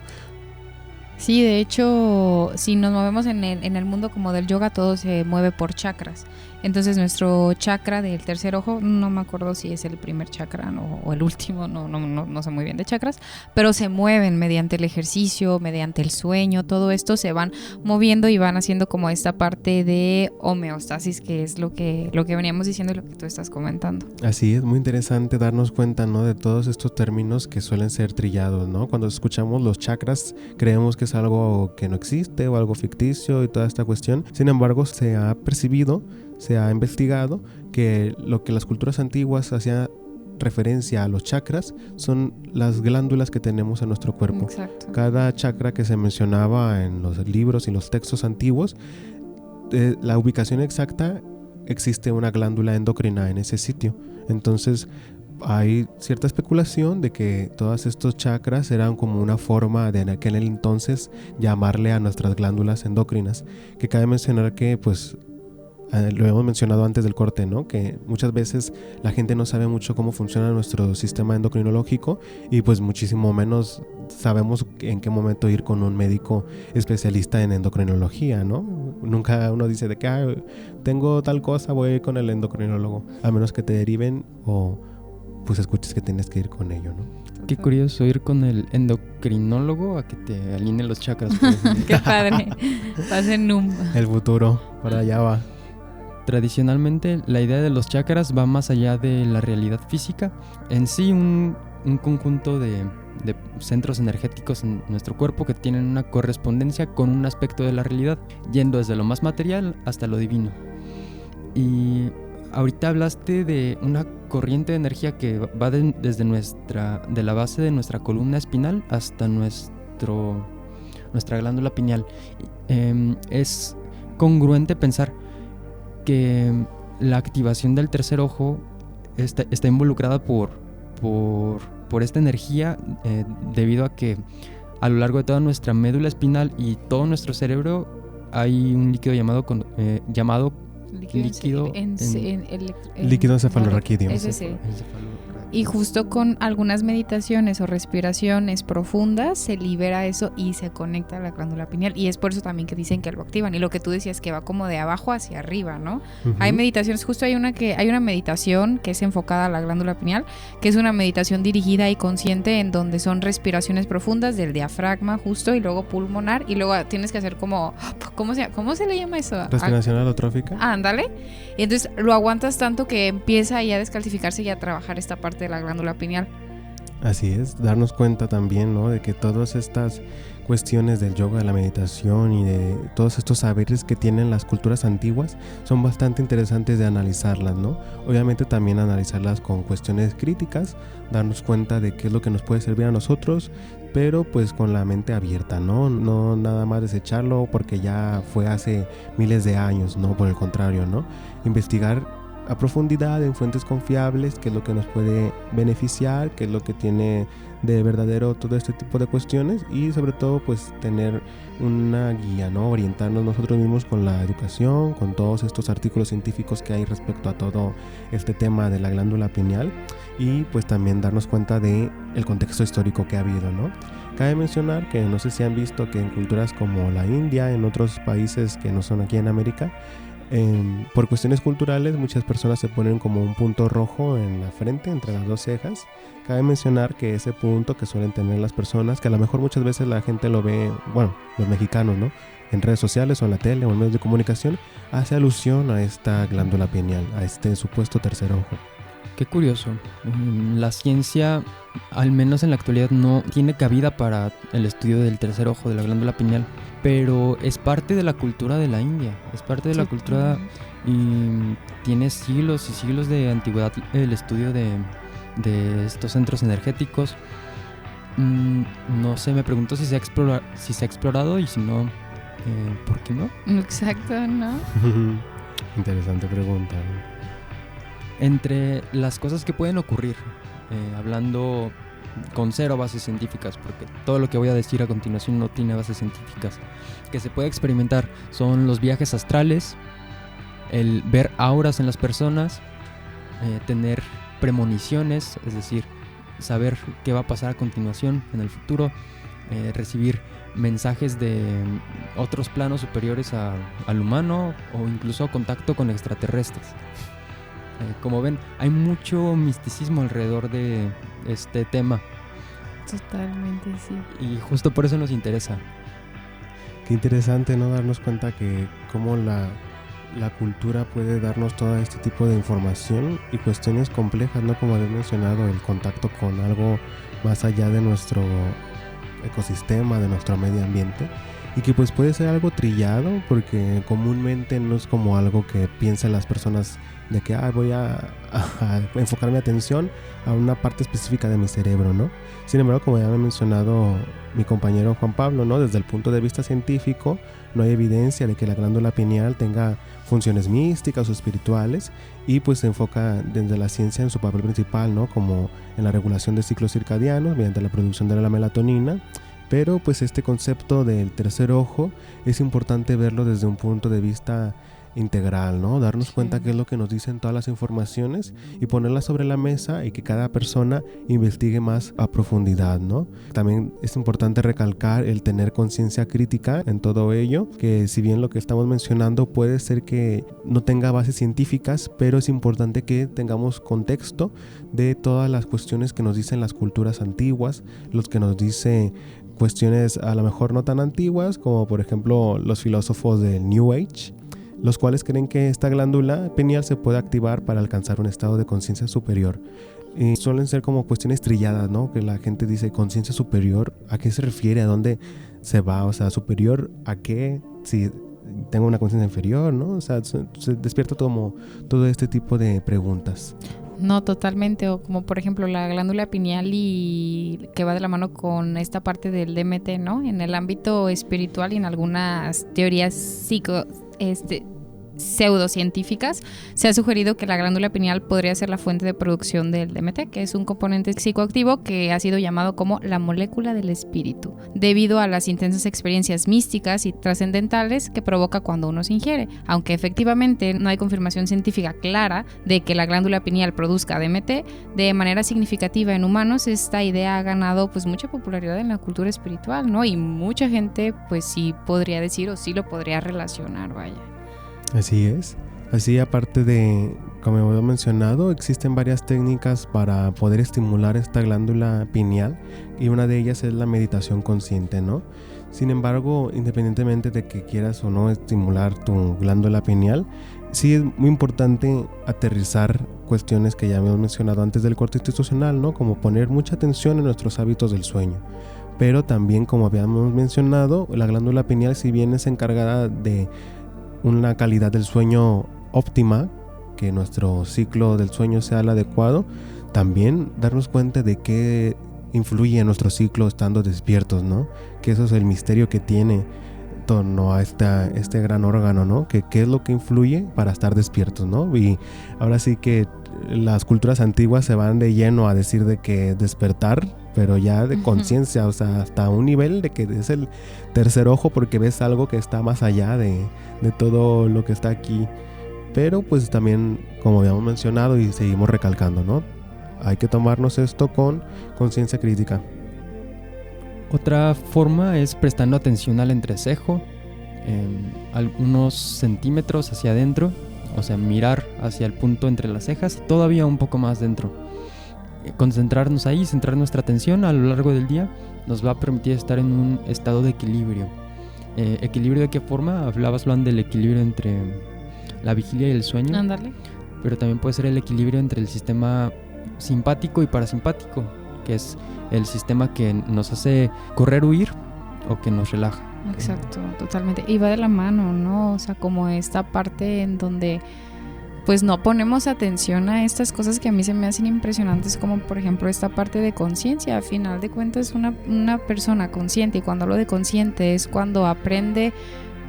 Sí, de hecho, si nos movemos en el mundo como del yoga, todo se mueve por chakras. Entonces nuestro chakra del tercer ojo, no me acuerdo si es el primer chakra o el último, no sé muy bien de chakras, pero se mueven mediante el ejercicio, mediante el sueño, todo esto se van moviendo y van haciendo como esta parte de homeostasis, que es lo que veníamos diciendo y lo que tú estás comentando. Así es, muy interesante darnos cuenta, ¿no? De todos estos términos que suelen ser trillados, ¿no? Cuando escuchamos los chakras creemos que es algo que no existe o algo ficticio y toda esta cuestión. Sin embargo, se ha percibido, se ha investigado que lo que las culturas antiguas hacían referencia a los chakras son las glándulas que tenemos en nuestro cuerpo. Exacto. Cada chakra que se mencionaba en los libros y los textos antiguos, la ubicación exacta, existe una glándula endocrina en ese sitio. Entonces hay cierta especulación de que todos estos chakras eran como una forma de en aquel entonces llamarle a nuestras glándulas endocrinas, que cabe mencionar que pues lo hemos mencionado antes del corte, ¿no? Que muchas veces la gente no sabe mucho cómo funciona nuestro sistema endocrinológico y pues muchísimo menos sabemos en qué momento ir con un médico especialista en endocrinología, ¿no? Nunca uno dice de que tengo tal cosa, voy a ir con el endocrinólogo, a menos que te deriven o pues escuches que tienes que ir con ello, ¿no? Qué curioso ir con el endocrinólogo a que te alinee los chakras. Qué padre. Estás en el futuro, para allá va. Tradicionalmente, la idea de los chakras va más allá de la realidad física. En sí, un conjunto de centros energéticos en nuestro cuerpo que tienen una correspondencia con un aspecto de la realidad, yendo desde lo más material hasta lo divino. Y ahorita hablaste de una corriente de energía que va desde de la base de nuestra columna espinal hasta nuestra glándula pineal. Es congruente pensar que la activación del tercer ojo está involucrada por esta energía, debido a que a lo largo de toda nuestra médula espinal y todo nuestro cerebro hay un líquido llamado líquido encefalorraquídeo. Y justo con algunas meditaciones o respiraciones profundas se libera eso y se conecta a la glándula pineal, y es por eso también que dicen que lo activan. Y lo que tú decías, que va como de abajo hacia arriba, ¿no? Uh-huh. Hay meditaciones, justo hay una meditación que es enfocada a la glándula pineal, que es una meditación dirigida y consciente en donde son respiraciones profundas del diafragma justo, y luego pulmonar, y luego tienes que hacer como ¿cómo se le llama eso? Respiración alotrófica. Ándale. Y entonces lo aguantas tanto que empieza ya a descalcificarse y a trabajar esta parte de la glándula pineal. Así es, darnos cuenta también, ¿no? De que todas estas cuestiones del yoga, de la meditación y de todos estos saberes que tienen las culturas antiguas son bastante interesantes de analizarlas, ¿no? Obviamente también analizarlas con cuestiones críticas, darnos cuenta de qué es lo que nos puede servir a nosotros, pero pues con la mente abierta, ¿no? No nada más desecharlo porque ya fue hace miles de años, ¿no? Por el contrario, ¿no? Investigar a profundidad en fuentes confiables, qué es lo que nos puede beneficiar, qué es lo que tiene de verdadero todo este tipo de cuestiones, y sobre todo pues tener una guía, ¿no? Orientarnos nosotros mismos con la educación, con todos estos artículos científicos que hay respecto a todo este tema de la glándula pineal, y pues también darnos cuenta de el contexto histórico que ha habido, ¿no? Cabe mencionar que no sé si han visto que en culturas como la India, en otros países que no son aquí en América, por cuestiones culturales muchas personas se ponen como un punto rojo en la frente, entre las dos cejas. Cabe mencionar que ese punto que suelen tener las personas, que a lo mejor muchas veces la gente lo ve, bueno, los mexicanos, ¿no? En redes sociales o en la tele o en medios de comunicación, hace alusión a esta glándula pineal, a este supuesto tercer ojo. Qué curioso. La ciencia, al menos en la actualidad, no tiene cabida para el estudio del tercer ojo, de la glándula pineal, pero es parte de la cultura de la India, es parte de la cultura, y tiene siglos y siglos de antigüedad el estudio de estos centros energéticos. No sé, me pregunto si se ha explorado, y si no, ¿por qué no? Exacto, ¿no? Interesante pregunta. Entre las cosas que pueden ocurrir, hablando con cero bases científicas, porque todo lo que voy a decir a continuación no tiene bases científicas, que se puede experimentar, son los viajes astrales, el ver auras en las personas, tener premoniciones, es decir, saber qué va a pasar a continuación en el futuro, recibir mensajes de otros planos superiores al humano, o incluso contacto con extraterrestres. Como ven, hay mucho misticismo alrededor de este tema. Totalmente, sí. Y justo por eso nos interesa. Qué interesante, ¿no? Darnos cuenta que cómo la cultura puede darnos todo este tipo de información y cuestiones complejas, ¿no? Como habéis mencionado, el contacto con algo más allá de nuestro ecosistema, de nuestro medio ambiente. y que pues puede ser algo trillado porque comúnmente no es como algo que piensan las personas de que voy a enfocar mi atención a una parte específica de mi cerebro, ¿no? Sin embargo, como ya me ha mencionado mi compañero Juan Pablo, ¿no? Desde el punto de vista científico, no hay evidencia de que la glándula pineal tenga funciones místicas o espirituales, y pues se enfoca desde la ciencia en su papel principal, ¿no? Como en la regulación de ciclos circadianos mediante la producción de la melatonina. Pero pues este concepto del tercer ojo es importante verlo desde un punto de vista integral, ¿no? Darnos cuenta qué es lo que nos dicen todas las informaciones y ponerlas sobre la mesa y que cada persona investigue más a profundidad, ¿no? También es importante recalcar el tener conciencia crítica en todo ello, que si bien lo que estamos mencionando puede ser que no tenga bases científicas, pero es importante que tengamos contexto de todas las cuestiones que nos dicen las culturas antiguas, los que nos dice cuestiones a lo mejor no tan antiguas, como por ejemplo los filósofos del New Age, los cuales creen que esta glándula pineal se puede activar para alcanzar un estado de conciencia superior. Y suelen ser como cuestiones trilladas, ¿no? Que la gente dice conciencia superior, ¿a qué se refiere? ¿A dónde se va? O sea, superior ¿a qué? Si tengo una conciencia inferior, ¿no? O sea, se despierta todo este tipo de preguntas. No, totalmente. O como por ejemplo la glándula pineal y que va de la mano con esta parte del DMT, ¿no? En el ámbito espiritual y en algunas teorías pseudocientíficas se ha sugerido que la glándula pineal podría ser la fuente de producción del DMT, que es un componente psicoactivo que ha sido llamado como la molécula del espíritu, debido a las intensas experiencias místicas y trascendentales que provoca cuando uno se ingiere. Aunque efectivamente no hay confirmación científica clara de que la glándula pineal produzca DMT de manera significativa en humanos, esta idea ha ganado pues mucha popularidad en la cultura espiritual, ¿no? Y mucha gente pues sí podría decir o sí lo podría relacionar, vaya. Así es. Así, aparte de, como he mencionado, existen varias técnicas para poder estimular esta glándula pineal, y una de ellas es la meditación consciente, ¿no? Sin embargo, independientemente de que quieras o no estimular tu glándula pineal, sí es muy importante aterrizar cuestiones que ya hemos mencionado antes del corte institucional, ¿no? Como poner mucha atención en nuestros hábitos del sueño. Pero también, como habíamos mencionado, la glándula pineal, si bien es encargada de una calidad del sueño óptima, que nuestro ciclo del sueño sea el adecuado, también darnos cuenta de qué influye en nuestro ciclo estando despiertos, ¿no? Que eso es el misterio que tiene en torno a este gran órgano, ¿no? Que qué es lo que influye para estar despiertos, ¿no? Y ahora sí que las culturas antiguas se van de lleno a decir de que despertar, pero ya de conciencia, o sea, hasta un nivel de que es el tercer ojo, porque ves algo que está más allá de todo lo que está aquí. Pero pues también, como habíamos mencionado y seguimos recalcando, ¿no? Hay que tomarnos esto con conciencia crítica. Otra forma es prestando atención al entrecejo, algunos centímetros hacia adentro, o sea, mirar hacia el punto entre las cejas y todavía un poco más dentro. Concentrarnos ahí, centrar nuestra atención a lo largo del día nos va a permitir estar en un estado de equilibrio. ¿Equilibrio de qué forma? Hablabas, Luan, del equilibrio entre la vigilia y el sueño. Ándale. Pero también puede ser el equilibrio entre el sistema simpático y parasimpático, que es el sistema que nos hace correr, huir o que nos relaja. Exacto, totalmente. Y va de la mano, ¿no? O sea, como esta parte en donde pues no ponemos atención a estas cosas que a mí se me hacen impresionantes, como por ejemplo esta parte de conciencia. A final de cuentas, una persona consciente, y cuando hablo de consciente es cuando aprende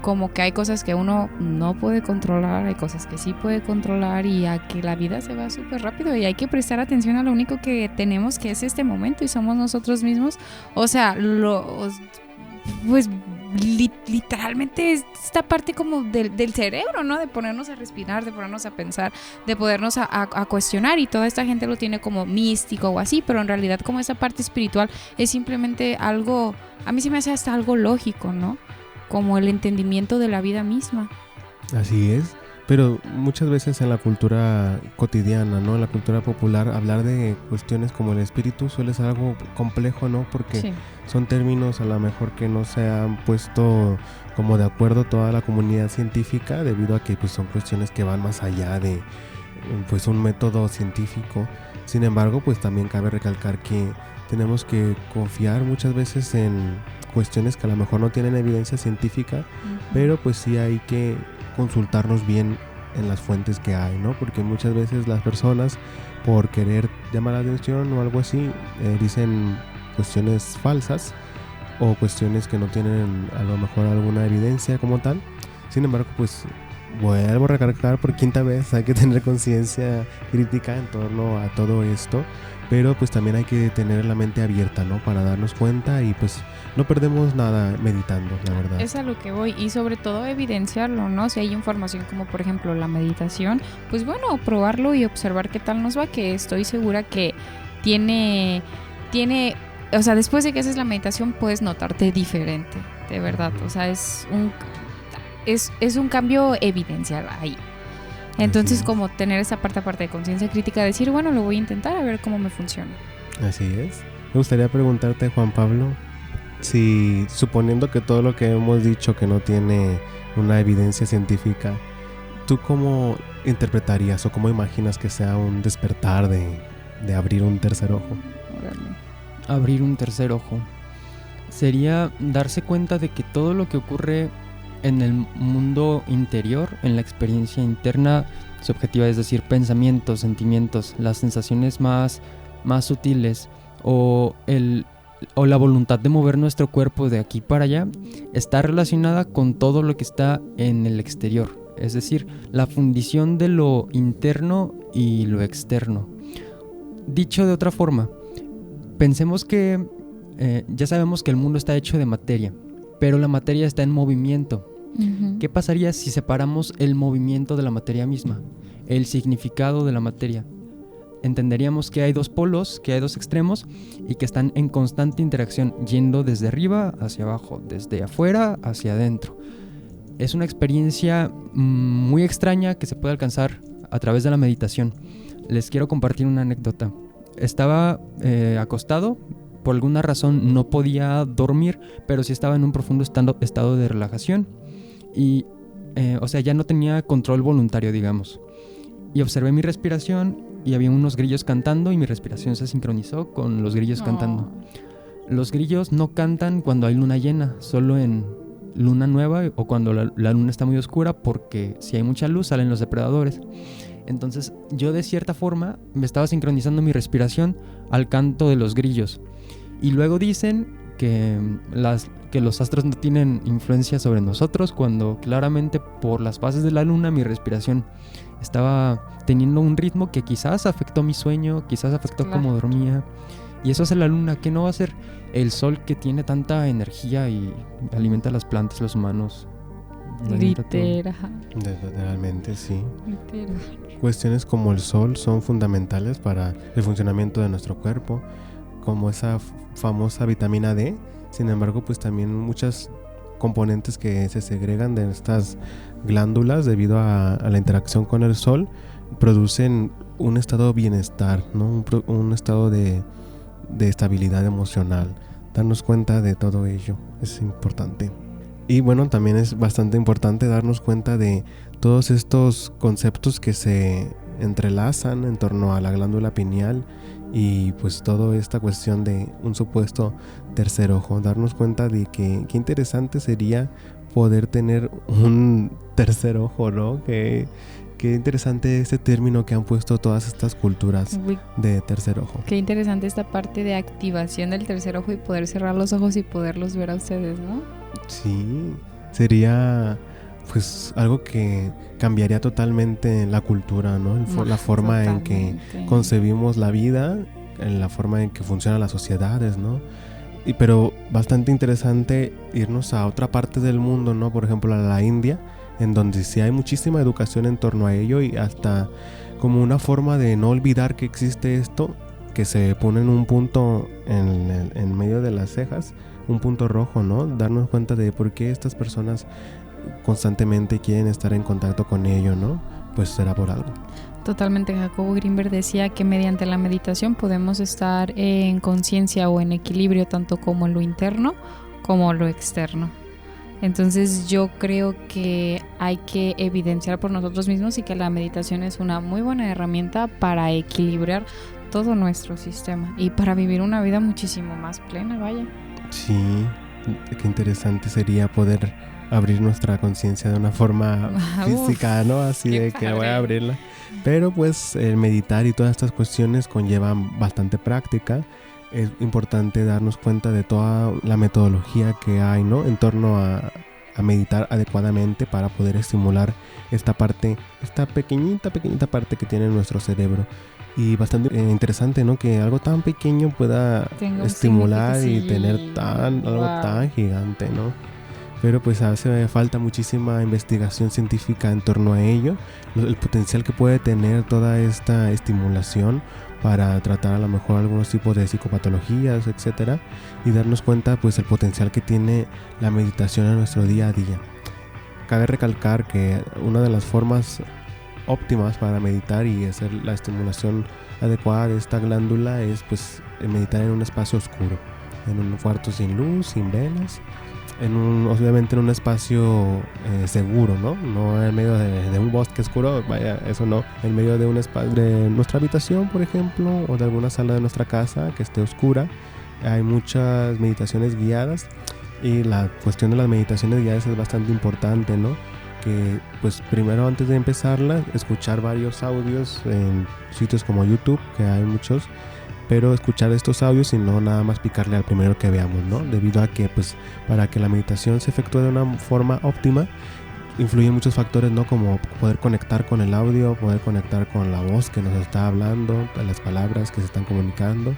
como que hay cosas que uno no puede controlar, hay cosas que sí puede controlar, y a que la vida se va súper rápido y hay que prestar atención a lo único que tenemos, que es este momento, y somos nosotros mismos. O sea, pues literalmente esta parte como del cerebro, ¿no? De ponernos a respirar, de ponernos a pensar, de podernos a cuestionar, y toda esta gente lo tiene como místico o así, pero en realidad como esa parte espiritual es simplemente algo, a mí se me hace hasta algo lógico, ¿no? Como el entendimiento de la vida misma. Así es, pero muchas veces en la cultura cotidiana, ¿no? En la cultura popular, hablar de cuestiones como el espíritu suele ser algo complejo, ¿no? Porque sí, son términos a lo mejor que no se han puesto como de acuerdo toda la comunidad científica, debido a que pues, son cuestiones que van más allá de pues, un método científico. Sin embargo, pues también cabe recalcar que tenemos que confiar muchas veces en cuestiones que a lo mejor no tienen evidencia científica, pero pues sí hay que consultarnos bien en las fuentes que hay, ¿no? Porque muchas veces las personas, por querer llamar la atención o algo así, dicen cuestiones falsas o cuestiones que no tienen a lo mejor alguna evidencia como tal. Sin embargo, pues vuelvo a recalcar por quinta vez, hay que tener conciencia crítica en torno a todo esto, pero pues también hay que tener la mente abierta, ¿no? Para darnos cuenta y pues no perdemos nada meditando, la verdad. Es a lo que voy, y sobre todo evidenciarlo, ¿no? Si hay información como por ejemplo la meditación, pues bueno, probarlo y observar qué tal nos va, que estoy segura que tiene, o sea, después de que haces la meditación puedes notarte diferente, de verdad, o sea, es un cambio evidencial ahí. Entonces, como tener esa parte aparte de conciencia crítica, decir, bueno, lo voy a intentar a ver cómo me funciona. Así es. Me gustaría preguntarte, Juan Pablo, si suponiendo que todo lo que hemos dicho que no tiene una evidencia científica, ¿tú cómo interpretarías o cómo imaginas que sea un despertar de abrir un tercer ojo? Abrir un tercer ojo sería darse cuenta de que todo lo que ocurre en el mundo interior, en la experiencia interna subjetiva, es decir, pensamientos, sentimientos, las sensaciones más sutiles o la voluntad de mover nuestro cuerpo de aquí para allá, está relacionada con todo lo que está en el exterior, es decir, la fundición de lo interno y lo externo. Dicho de otra forma, pensemos que ya sabemos que el mundo está hecho de materia, pero la materia está en movimiento. ¿Qué pasaría si separamos el movimiento de la materia misma, el significado de la materia? Entenderíamos que hay dos polos, que hay dos extremos y que están en constante interacción, yendo desde arriba hacia abajo, desde afuera hacia adentro. Es una experiencia muy extraña que se puede alcanzar a través de la meditación. Les quiero compartir una anécdota. Estaba acostado. Por alguna razón no podía dormir, pero sí estaba en un profundo estado de relajación. Y, o sea, ya no tenía control voluntario, digamos. Y observé mi respiración y había unos grillos cantando y mi respiración se sincronizó con los grillos cantando. Los grillos no cantan cuando hay luna llena, solo en luna nueva o cuando la luna está muy oscura, porque si hay mucha luz salen los depredadores. Entonces yo de cierta forma me estaba sincronizando mi respiración al canto de los grillos. Y luego dicen que los astros no tienen influencia sobre nosotros, cuando claramente por las fases de la luna mi respiración estaba teniendo un ritmo que quizás afectó mi sueño, quizás afectó cómo dormía. Y eso hace la luna. ¿Qué no va a hacer el sol, que tiene tanta energía y alimenta a las plantas, los humanos? Literalmente, sí. Literal. Cuestiones como el sol son fundamentales para el funcionamiento de nuestro cuerpo, como esa famosa vitamina D. Sin embargo, pues también muchas componentes que se segregan de estas glándulas debido a la interacción con el sol producen un estado de bienestar, ¿no? Un estado de estabilidad emocional. Darnos cuenta de todo ello es importante. Y bueno, también es bastante importante darnos cuenta de todos estos conceptos que se entrelazan en torno a la glándula pineal y pues toda esta cuestión de un supuesto tercer ojo. Darnos cuenta de que qué interesante sería poder tener un tercer ojo, ¿no? Qué interesante este término que han puesto todas estas culturas de tercer ojo. Qué interesante esta parte de activación del tercer ojo y poder cerrar los ojos y poderlos ver a ustedes, ¿no? Sí, sería pues algo que cambiaría totalmente la cultura, ¿no? La forma en que concebimos la vida, en la forma en que funcionan las sociedades, ¿no? Pero bastante interesante irnos a otra parte del mundo, ¿no? Por ejemplo, a la India, en donde sí hay muchísima educación en torno a ello y hasta como una forma de no olvidar que existe esto, que se pone en un punto en medio de las cejas, un punto rojo, ¿no? Darnos cuenta de por qué estas personas constantemente quieren estar en contacto con ello, ¿no? Pues será por algo. Totalmente. Jacobo Greenberg decía que mediante la meditación podemos estar en conciencia o en equilibrio tanto como en lo interno como lo externo. Entonces yo creo que hay que evidenciar por nosotros mismos y que la meditación es una muy buena herramienta para equilibrar todo nuestro sistema y para vivir una vida muchísimo más plena, vaya. Sí, Qué interesante sería poder abrir nuestra conciencia de una forma física, ¿no? Así de que voy a abrirla. Pero pues el meditar y todas estas cuestiones conllevan bastante práctica. Es importante darnos cuenta de toda la metodología que hay, ¿no? En torno a meditar adecuadamente para poder estimular esta parte, esta pequeñita parte que tiene nuestro cerebro. Y bastante interesante, ¿no? Que algo tan pequeño pueda estimular y tener algo tan gigante, ¿no? Pero pues hace falta muchísima investigación científica en torno a ello, el potencial que puede tener toda esta estimulación para tratar a lo mejor algunos tipos de psicopatologías, etcétera, y darnos cuenta pues el potencial que tiene la meditación en nuestro día a día. Cabe recalcar que una de las formas óptimas para meditar y hacer la estimulación adecuada de esta glándula es pues meditar en un espacio oscuro, en un cuarto sin luz, sin velas, obviamente en un espacio seguro, no en medio de un bosque oscuro, vaya, eso no, en medio de un espacio de nuestra habitación, por ejemplo, o de alguna sala de nuestra casa que esté oscura. Hay muchas meditaciones guiadas y la cuestión de las meditaciones guiadas es bastante importante, ¿no? Que pues primero, antes de empezarla, escuchar varios audios en sitios como YouTube, que hay muchos, pero escuchar estos audios y no nada más picarle al primero que veamos, ¿no? Debido a que pues para que la meditación se efectúe de una forma óptima influyen muchos factores, ¿no? Como poder conectar con el audio, poder conectar con la voz que nos está hablando, las palabras que se están comunicando,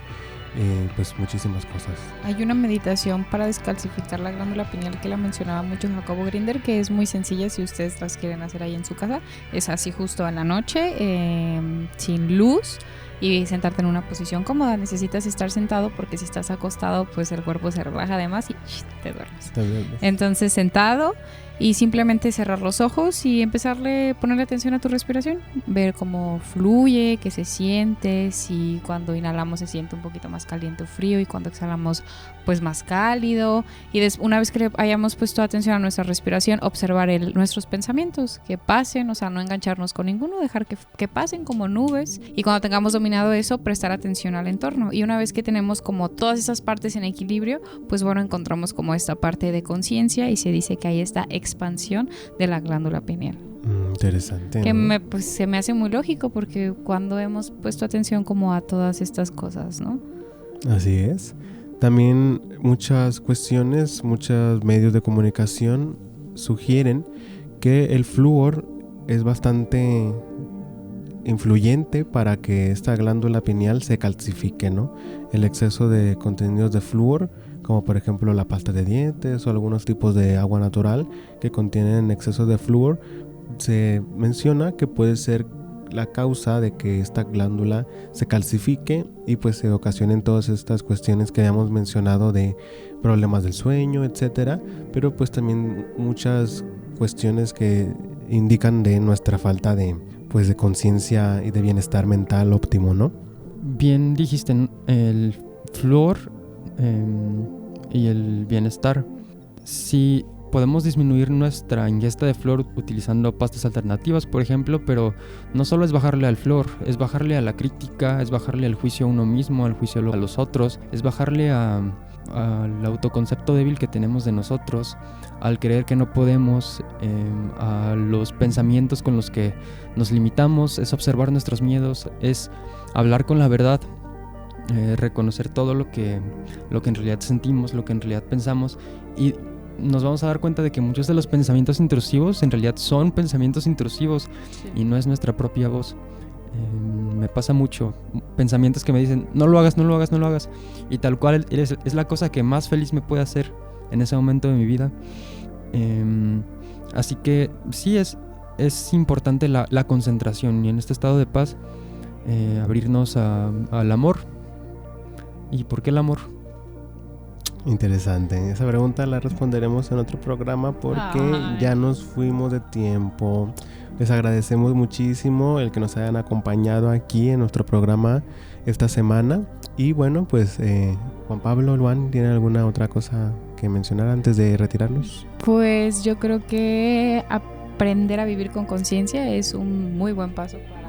pues muchísimas cosas. Hay una meditación para descalcificar la glándula pineal que la mencionaba mucho Jacobo Grinder, que es muy sencilla si ustedes las quieren hacer ahí en su casa. Es así justo en la noche, sin luz, y sentarte en una posición cómoda. Necesitas estar sentado porque si estás acostado pues el cuerpo se relaja además y te duermes. Entonces sentado y simplemente cerrar los ojos y ponerle atención a tu respiración, ver cómo fluye, qué se siente, si cuando inhalamos se siente un poquito más caliente o frío y cuando exhalamos pues más cálido, y una vez que hayamos puesto atención a nuestra respiración, observar nuestros pensamientos, que pasen, o sea, no engancharnos con ninguno, dejar que pasen como nubes, y cuando tengamos dominado eso, prestar atención al entorno. Y una vez que tenemos como todas esas partes en equilibrio, pues bueno, encontramos como esta parte de conciencia y se dice que hay esta expansión de la glándula pineal. Interesante, que ¿no? se me hace muy lógico porque cuando hemos puesto atención como a todas estas cosas, ¿no? Así es. También muchas cuestiones, muchos medios de comunicación sugieren que el flúor es bastante influyente para que esta glándula pineal se calcifique, ¿no? El exceso de contenidos de flúor, como por ejemplo la pasta de dientes o algunos tipos de agua natural que contienen exceso de flúor, se menciona que puede ser la causa de que esta glándula se calcifique y pues se ocasionen todas estas cuestiones que habíamos mencionado de problemas del sueño, etcétera, pero pues también muchas cuestiones que indican de nuestra falta de conciencia y de bienestar mental óptimo, ¿no? Bien dijiste, el flúor y el bienestar. Si podemos disminuir nuestra ingesta de flúor utilizando pastas alternativas, por ejemplo, pero no solo es bajarle al flúor, es bajarle a la crítica, es bajarle al juicio a uno mismo, al juicio a los otros, es bajarle al autoconcepto débil que tenemos de nosotros, al creer que no podemos, a los pensamientos con los que nos limitamos, es observar nuestros miedos, es hablar con la verdad, reconocer todo lo que en realidad sentimos, lo que en realidad pensamos, y nos vamos a dar cuenta de que muchos de los pensamientos intrusivos en realidad son pensamientos intrusivos, sí, y no es nuestra propia voz. Me pasa mucho, pensamientos que me dicen no lo hagas, no lo hagas, no lo hagas, y tal cual es la cosa que más feliz me puede hacer en ese momento de mi vida. Así que sí, es importante la concentración, y en este estado de paz abrirnos al amor. ¿Y por qué el amor? Interesante, esa pregunta la responderemos en otro programa porque ya nos fuimos de tiempo. Les agradecemos muchísimo el que nos hayan acompañado aquí en nuestro programa esta semana. Y bueno, pues Juan Pablo, Luan, ¿tiene alguna otra cosa que mencionar antes de retirarnos? Pues yo creo que aprender a vivir con conciencia es un muy buen paso para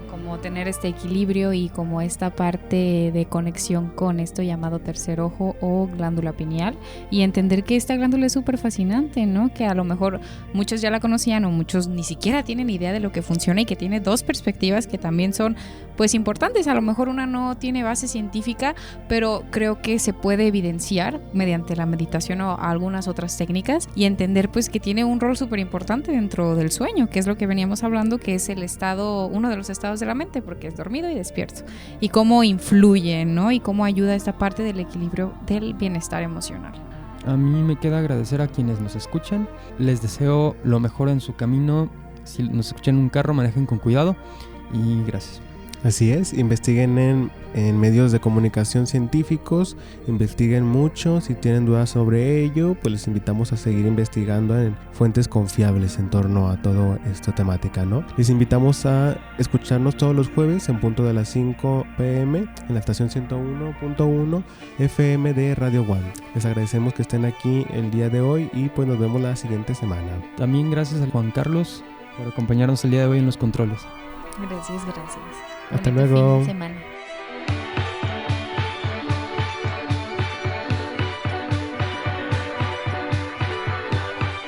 como como tener este equilibrio y como esta parte de conexión con esto llamado tercer ojo o glándula pineal, y entender que esta glándula es súper fascinante, ¿no? Que a lo mejor muchos ya la conocían o muchos ni siquiera tienen idea de lo que funciona, y que tiene dos perspectivas que también son pues importantes. A lo mejor una no tiene base científica, pero creo que se puede evidenciar mediante la meditación o algunas otras técnicas, y entender pues que tiene un rol súper importante dentro del sueño, que es lo que veníamos hablando, que es el estado, uno de los estados de la mente, porque es dormido y despierto, y cómo influye, ¿no? Y cómo ayuda esta parte del equilibrio del bienestar emocional. A mí me queda agradecer a quienes nos escuchan. Les deseo lo mejor en su camino. Si nos escuchan en un carro, manejen con cuidado, y gracias. Así es, investiguen en medios de comunicación científicos, investiguen mucho. Si tienen dudas sobre ello, pues les invitamos a seguir investigando en fuentes confiables en torno a toda esta temática, ¿no? Les invitamos a escucharnos todos los jueves en punto de las 5 p.m. en la estación 101.1 FM de Radio One. Les agradecemos que estén aquí el día de hoy, y pues nos vemos la siguiente semana. También gracias a Juan Carlos por acompañarnos el día de hoy en los controles. Gracias. Hasta Bonito luego. fin de semana.